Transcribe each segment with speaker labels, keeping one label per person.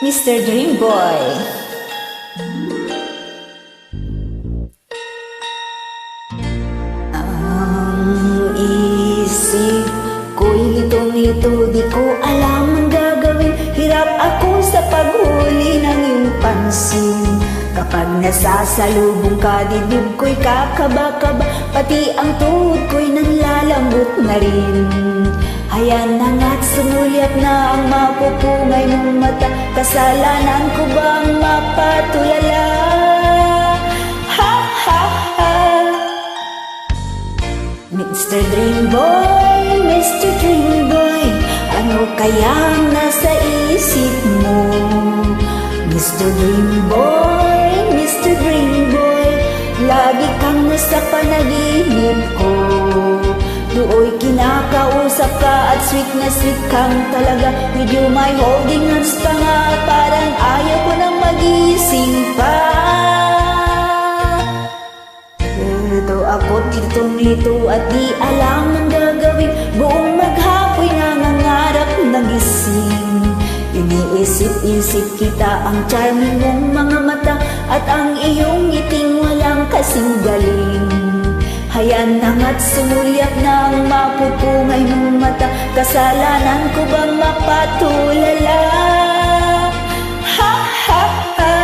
Speaker 1: Mr. Dream Boy. Ang isip ko'y litong-lito, di ko alam ang gagawin. Hirap ako sa paghuli ng iyong pansin. Kapag nasasalubong ka, dibdib ko'y kakaba-kaba, pati ang tuhod ko'y nanlalambot na rin. Hayan na nga't sumulyap na ang mapupungay mong mata. Kasalanan ko bang mapatulala? Ha ha ha. Mr. Dream Boy, Mr. Dream Boy, ano kayang nasa isip mo? Mr. Dream Boy, Mr. Dream Boy, lagi kang nasa panaginip ko. Do'y kinakausap ka at sweet na sweet kang talaga. With you my holding hands pa nga, parang ayaw ko nang magising pa. Ito ako litong-lito at di alam ang gagawin. Buong maghapoy nangangarap na gising. Iniisip-isip kita, ang charming mong mga mata at ang iyong ngiting walang kasing galing. Hayan na nga't sumulyap na ang mapupungay mong mata. Kasalanan ko bang mapatulala? Ha ha ha.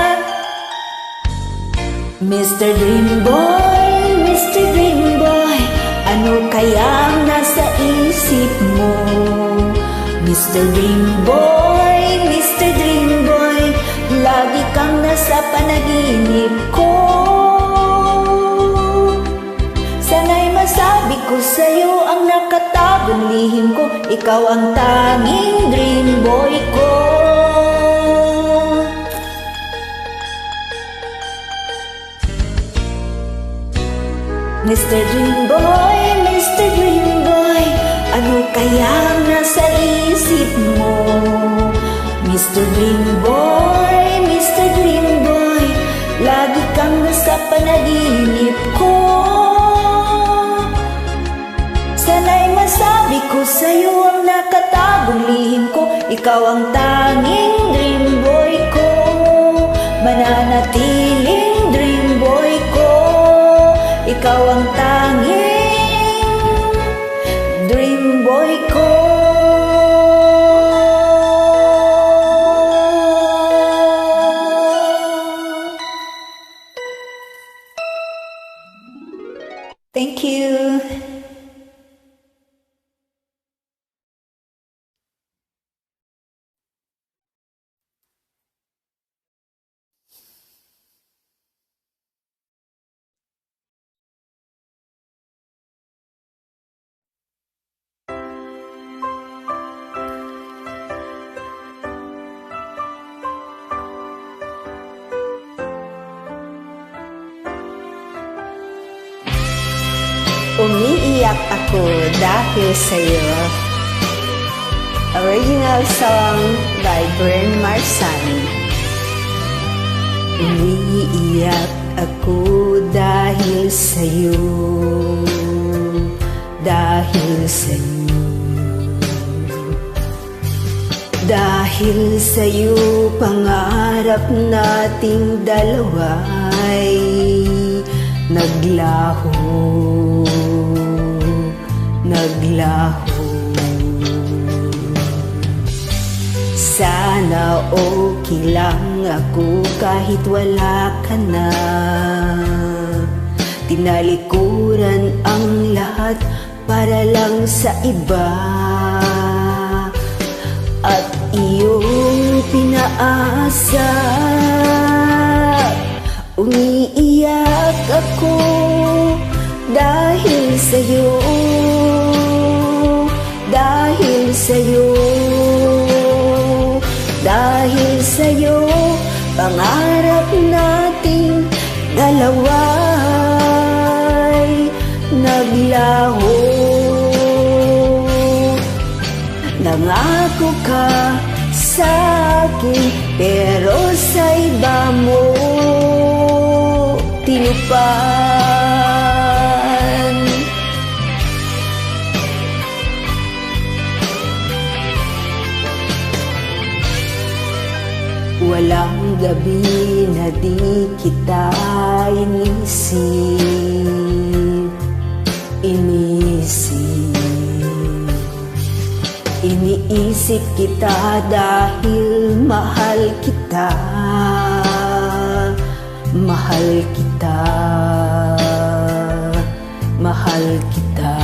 Speaker 1: Mr. Dream Boy, Mr. Dream Boy, ano kayang nasa isip mo? Mr. Dream Boy, Mr. Dream Boy, lagi kang nasa panaginip ko. Sana'y masabi ko sa'yo ang nakatagong lihim ko. Ikaw ang tanging dream boy ko. Mr. Dream Boy, Mr. Dream Boy, ano kayang nasa isip mo? Mr. Dream Boy, Mr. Dream Boy, lagi kang nasa panaginip ko. Sana'y masabi ko sa'yo ang nakatagong lihim ko. Ikaw ang tanging dream boy ko, mananatiling dream boy ko. Ikaw ang tanging dream boy ko. Thank you. Umiiyak ako dahil sa'yo. Original song by Bren Marsan. Umiiyak ako dahil sa'yo, dahil sa'yo, dahil sa'yo pangarap nating dalawa'y naglaho, naglaho. Sana okay lang ako kahit wala ka na. Tinalikuran ang lahat para lang sa iba, at iyong pinaasa. Umiiyak ako dahil sa'yo, dahil sa'yo, dahil sa'yo. Pangarap nating dalawa'y naglaho. Nangako ka sa'kin pero sa iba mo tinupan. Walang gabi na di kita Iniisip kita dahil mahal kita. Mahal kita. Mahal kita.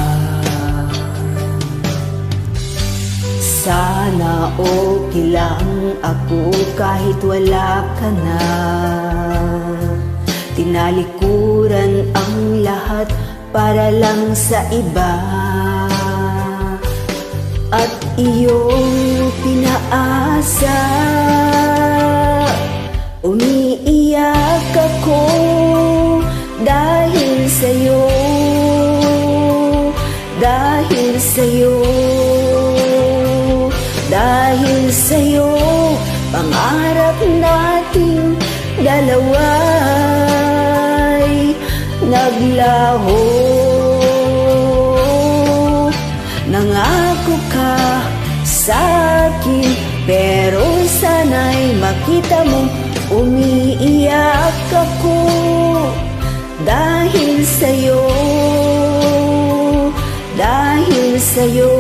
Speaker 1: Sana okay lang ako kahit wala ka na. Tinalikuran ang lahat para lang sa iba. At iyong pinaasa. Umiiyak ako dahil sa'yo. Dahil sa'yo. Dahil sa'yo, pangarap nating dalawa'y naglaho. Nangako ka sa'kin, pero sana'y makita mo umiiyak ako dahil sa'yo. Dahil sa'yo.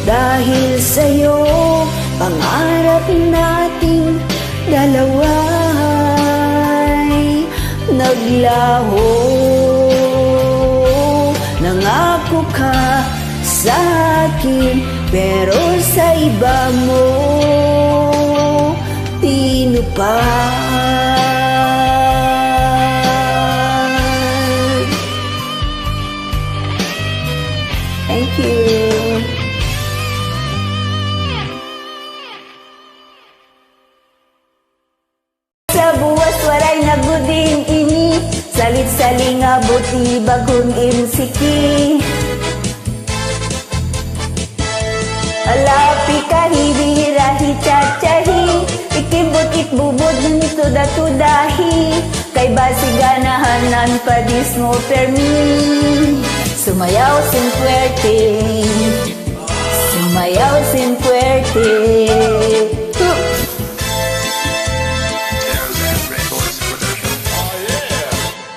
Speaker 1: Dahil sa'yo, pangarap nating dalawa'y naglaho. Nangako ka sa'kin, pero sa iba mo tinupad. Thank you. Sa buwas waray naguding ini, salit-sali nga buti bagong imsiki. Alapi kahibirahi chachahi, ikibot bubod nito datudahi. Kay basiganahanan padis mo permi. Sumayaw sin puwerte, sumayaw sin puwerte.